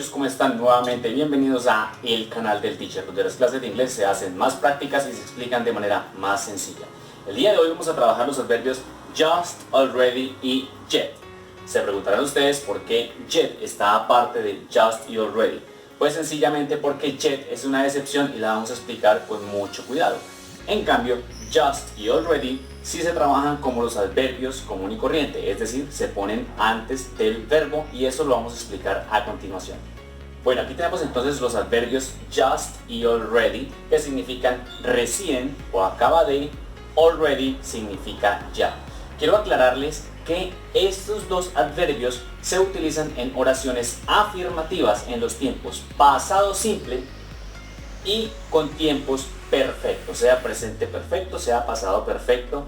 amigos, ¿cómo están? Nuevamente bienvenidos a el canal del Teacher, donde las clases de inglés se hacen más prácticas y se explican de manera más sencilla. El día de hoy vamos a trabajar los adverbios just, already y yet. Se preguntarán ustedes por qué yet está aparte de just y already. Pues sencillamente porque yet es una excepción y la vamos a explicar con mucho cuidado. En cambio, just y already sí se trabajan como los adverbios común y corriente, es decir, se ponen antes del verbo y eso lo vamos a explicar a continuación. Bueno, aquí tenemos entonces los adverbios just y already, que significan recién o acaba de, already significa ya. Quiero aclararles que estos dos adverbios se utilizan en oraciones afirmativas en los tiempos pasado simple y con tiempos perfectos, sea presente perfecto, sea pasado perfecto.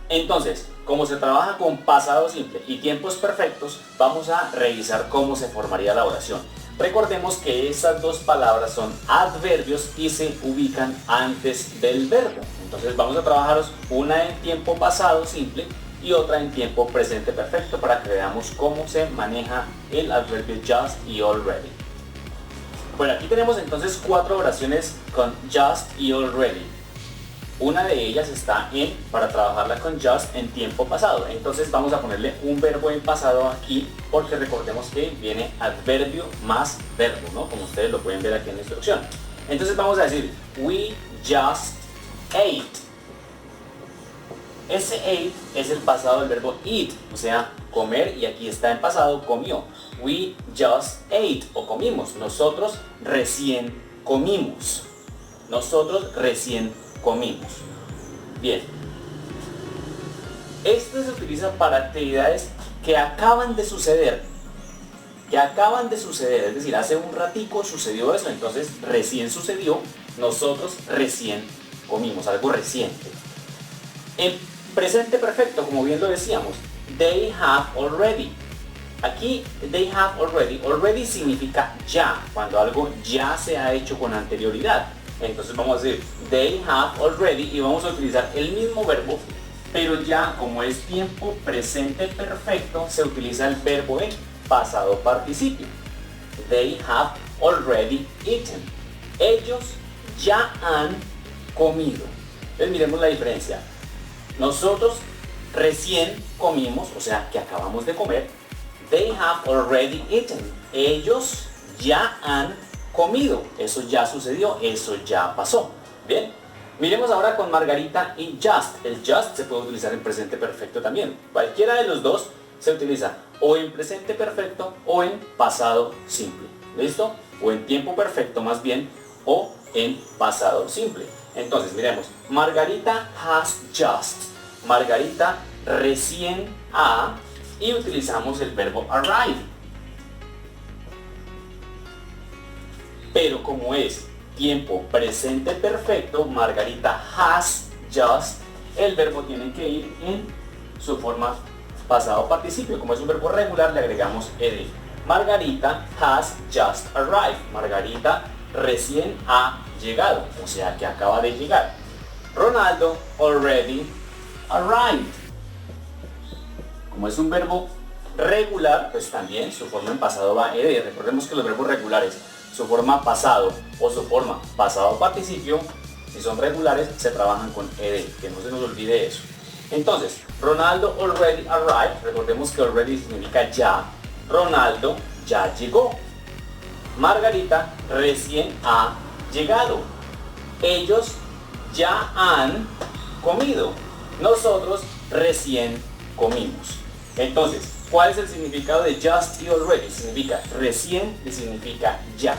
Entonces, como se trabaja con pasado simple y tiempos perfectos, vamos a revisar cómo se formaría la oración. Recordemos que estas dos palabras son adverbios y se ubican antes del verbo. Entonces vamos a trabajaros una en tiempo pasado simple y otra en tiempo presente perfecto para que veamos cómo se maneja el adverbio just y already. Bueno, aquí tenemos entonces 4 oraciones con just y already. Una de ellas está para trabajarla con just en tiempo pasado. Entonces vamos a ponerle un verbo en pasado aquí porque recordemos que viene adverbio más verbo, ¿no? Como ustedes lo pueden ver aquí en la instrucción. Entonces vamos a decir, we just ate. Ese ate es el pasado del verbo eat, o sea, comer, y aquí está en pasado, comió. We just ate, o comimos. Nosotros recién comimos. Nosotros recién comimos. Bien. Esto se utiliza para actividades que acaban de suceder. Es decir, hace un ratico sucedió eso, entonces recién sucedió, nosotros recién comimos, algo reciente. En presente perfecto, como bien lo decíamos, they have already. Aquí, they have already. Already significa ya, cuando algo ya se ha hecho con anterioridad. Entonces vamos a decir, they have already, y vamos a utilizar el mismo verbo, pero ya como es tiempo presente perfecto, se utiliza el verbo en pasado participio. They have already eaten. Ellos ya han comido. Entonces miremos la diferencia. Nosotros recién comimos, o sea que acabamos de comer. They have already eaten. Ellos ya han comido. Eso ya sucedió, eso ya pasó. Bien, miremos ahora con Margarita y just. El just se puede utilizar en presente perfecto también. Cualquiera de los dos se utiliza o en presente perfecto o en pasado simple. ¿Listo? O en tiempo perfecto más bien, o en pasado simple. Entonces miremos, Margarita has just. Margarita recién ha, y utilizamos el verbo arrive. Pero como es tiempo presente perfecto, Margarita has just, el verbo tiene que ir en su forma pasado participio. Como es un verbo regular, le agregamos ed. Margarita has just arrived. Margarita recién ha llegado, o sea que acaba de llegar. Ronaldo already arrived. Como es un verbo regular, pues también su forma en pasado va ed. Recordemos que los verbos regulares, su forma pasado o su forma pasado participio, si son regulares, se trabajan con ed, que no se nos olvide eso. Entonces, Ronaldo already arrived. Recordemos que already significa ya. Ronaldo ya llegó. Margarita recién ha llegado. Ellos ya han comido. Nosotros recién comimos. Entonces, ¿cuál es el significado de just y already? Significa recién y significa ya.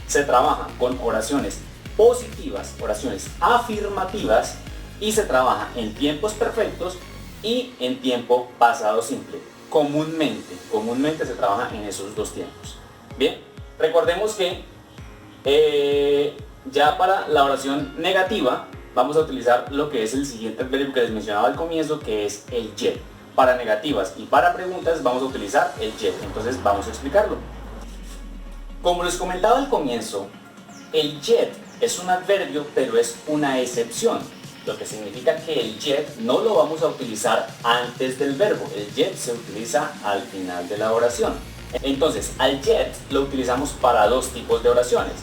Se trabaja con oraciones positivas, oraciones afirmativas, y se trabaja en tiempos perfectos y en tiempo pasado simple. Comúnmente se trabaja en esos dos tiempos. Bien, recordemos que ya para la oración negativa vamos a utilizar lo que es el siguiente adverbio que les mencionaba al comienzo, que es el yet. Para negativas y para preguntas vamos a utilizar el yet. Entonces vamos a explicarlo. Como les comentaba al comienzo, el yet es un adverbio, pero es una excepción. Lo que significa que el yet no lo vamos a utilizar antes del verbo. El yet se utiliza al final de la oración. Entonces, al yet lo utilizamos para dos tipos de oraciones,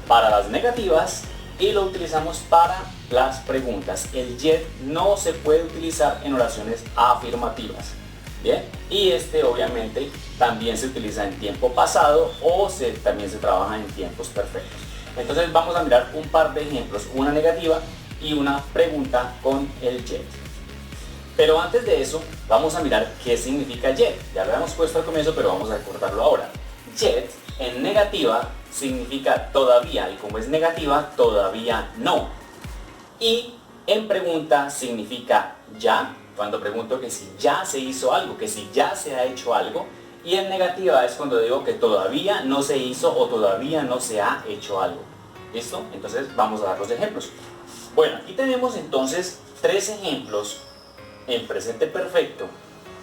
para las negativas y lo utilizamos para las preguntas. El yet no se puede utilizar en oraciones afirmativas. Bien, y este obviamente también se utiliza en tiempo pasado o también se trabaja en tiempos perfectos. Entonces vamos a mirar un par de ejemplos, una negativa y una pregunta con el yet. Pero antes de eso, vamos a mirar qué significa yet. Ya lo habíamos puesto al comienzo, pero vamos a recordarlo ahora. Yet en negativa significa todavía, y como es negativa, todavía no. Y en pregunta significa ya, cuando pregunto que si ya se hizo algo, que si ya se ha hecho algo. Y en negativa es cuando digo que todavía no se hizo o todavía no se ha hecho algo. ¿Listo? Entonces vamos a dar los ejemplos. Bueno, aquí tenemos entonces tres ejemplos en presente perfecto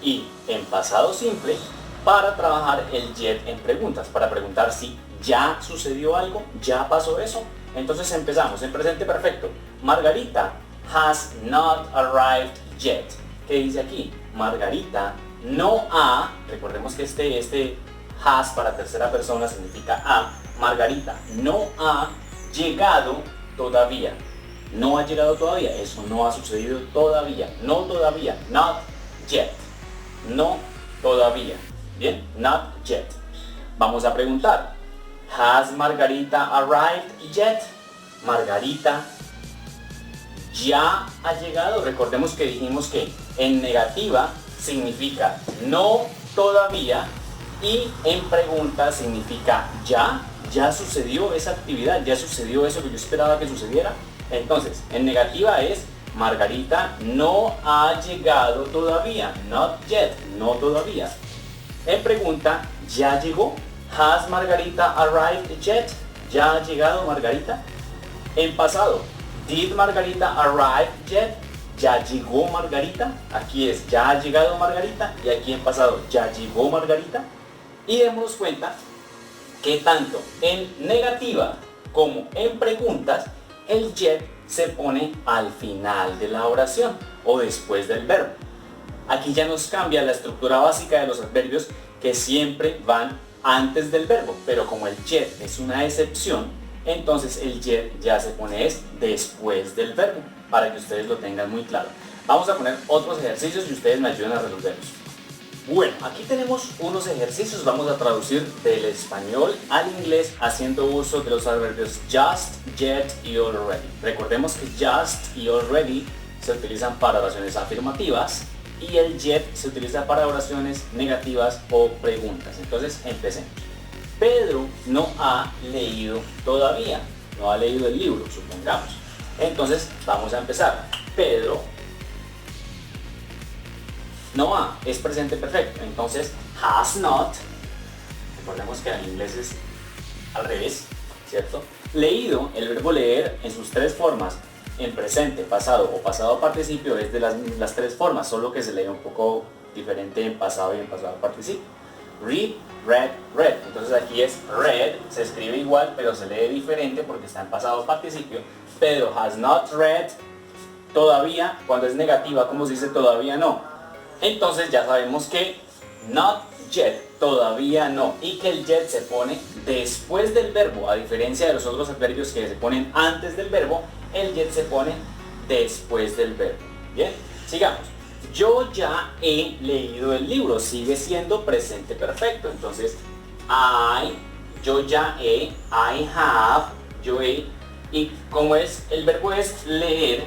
y en pasado simple para trabajar el yet en preguntas, para preguntar si ya sucedió algo, ya pasó eso. Entonces empezamos en presente perfecto. Margarita has not arrived yet. ¿Qué dice aquí? Margarita no ha, recordemos que este has para tercera persona significa a, Margarita no ha llegado todavía. No ha llegado todavía, eso no ha sucedido todavía, no todavía, not yet, no todavía, bien, not yet. Vamos a preguntar, has Margarita arrived yet? Margarita ya ha llegado. Recordemos que dijimos que en negativa significa no todavía y en pregunta significa ya sucedió esa actividad, ya sucedió eso que yo esperaba que sucediera. Entonces, en negativa es Margarita no ha llegado todavía, not yet, no todavía. En pregunta, ¿ya llegó? Has Margarita arrived yet? ¿Ya ha llegado Margarita? En pasado, did Margarita arrive yet? ¿Ya llegó Margarita? Aquí es ¿ya ha llegado Margarita? Y aquí en pasado, ¿ya llegó Margarita? Y démonos cuenta que tanto en negativa como en preguntas, el yet se pone al final de la oración o después del verbo. Aquí ya nos cambia la estructura básica de los adverbios que siempre van antes del verbo, pero como el yet es una excepción, entonces el yet ya se pone después del verbo, para que ustedes lo tengan muy claro. Vamos a poner otros ejercicios y ustedes me ayudan a resolverlos. Bueno, aquí tenemos unos ejercicios, vamos a traducir del español al inglés haciendo uso de los adverbios just, yet y already. Recordemos que just y already se utilizan para oraciones afirmativas y el yet se utiliza para oraciones negativas o preguntas. Entonces, empecemos. Pedro no ha leído todavía, no ha leído el libro, supongamos. Entonces, vamos a empezar. Pedro no ha, es presente perfecto, entonces has not, recordemos que en inglés es al revés, ¿cierto? Leído, el verbo leer en sus tres formas, en presente, pasado o pasado participio es de las tres formas, solo que se lee un poco diferente en pasado y en pasado participio. Read, read, read, entonces aquí es read, se escribe igual pero se lee diferente porque está en pasado participio. Pedro has not read todavía, cuando es negativa, ¿cómo se dice todavía no? Entonces ya sabemos que not yet, todavía no, y que el yet se pone después del verbo, a diferencia de los otros adverbios que se ponen antes del verbo, el yet se pone después del verbo. Bien, sigamos. Yo ya he leído el libro, sigue siendo presente perfecto, entonces yo ya he, I have, yo he, y como el verbo es leer,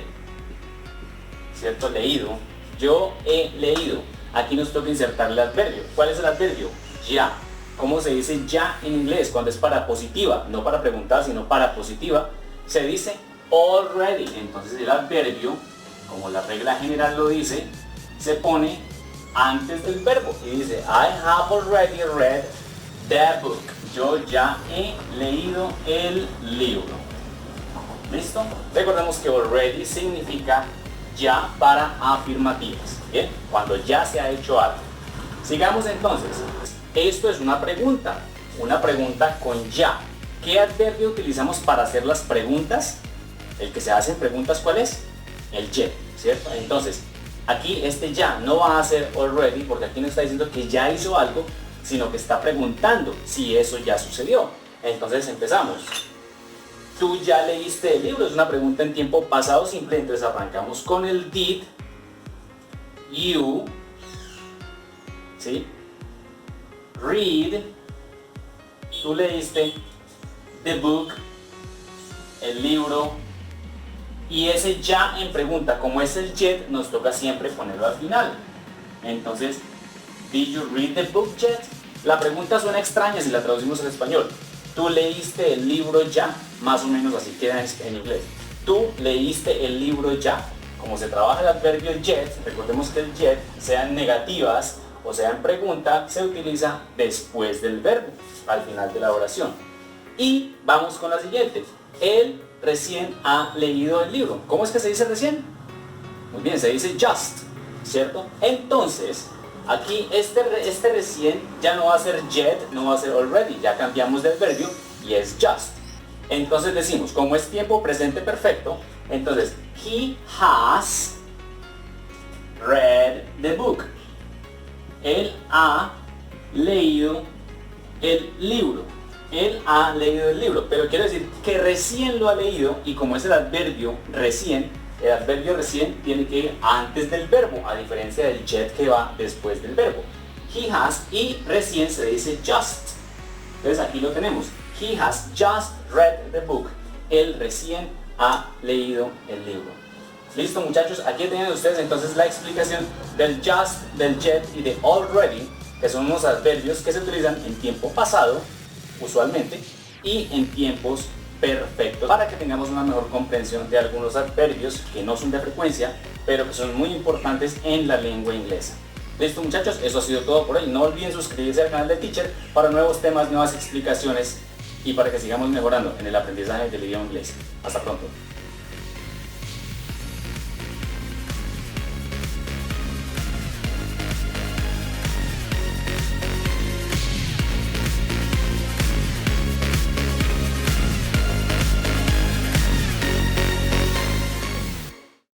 ¿cierto? Leído. Yo he leído. Aquí nos toca insertar el adverbio. ¿Cuál es el adverbio? Ya. ¿Cómo se dice ya en inglés? Cuando es para positiva, no para preguntar, sino para positiva, se dice already. Entonces el adverbio, como la regla general lo dice, se pone antes del verbo y dice I have already read the book. Yo ya he leído el libro. ¿Listo? Recordemos que already significa ya para afirmativas, ¿bien? Cuando ya se ha hecho algo. Sigamos entonces. Esto es una pregunta con ya. ¿Qué adverbio utilizamos para hacer las preguntas? El que se hacen preguntas, ¿cuál es? El yet, ¿cierto? Entonces, aquí este ya no va a ser already porque aquí nos está diciendo que ya hizo algo, sino que está preguntando si eso ya sucedió. Entonces empezamos. ¿Tú ya leíste el libro? Es una pregunta en tiempo pasado simple, entonces arrancamos con el did you, ¿sí? Read, tú leíste the book, el libro, y ese ya en pregunta, como es el yet, nos toca siempre ponerlo al final. Entonces, did you read the book yet? La pregunta suena extraña si la traducimos al español. ¿Tú leíste el libro ya? Más o menos así queda en inglés. ¿Tú leíste el libro ya? Como se trabaja el adverbio yet, recordemos que el yet, sean negativas o sea en pregunta, se utiliza después del verbo, al final de la oración. Y vamos con la siguiente. Él recién ha leído el libro. ¿Cómo es que se dice recién? Muy bien, se dice just, ¿cierto? Entonces, aquí este recién ya no va a ser yet, no va a ser already, ya cambiamos del verbo y es just. Entonces decimos, como es tiempo presente perfecto, entonces, he has read the book. Él ha leído el libro. Él ha leído el libro, pero quiero decir que recién lo ha leído, y como es el adverbio recién tiene que ir antes del verbo, a diferencia del yet que va después del verbo. He has, y recién se dice just. Entonces aquí lo tenemos. He has just read the book. Él recién ha leído el libro. Listo, muchachos, aquí tienen ustedes entonces la explicación del just, del yet y de already, que son unos adverbios que se utilizan en tiempo pasado usualmente y en tiempos perfectos, para que tengamos una mejor comprensión de algunos adverbios que no son de frecuencia pero que son muy importantes en la lengua inglesa. Listo, muchachos, eso ha sido todo por hoy. No olviden suscribirse al canal de Teacher para nuevos temas, nuevas explicaciones y para que sigamos mejorando en el aprendizaje del idioma inglés. Hasta pronto.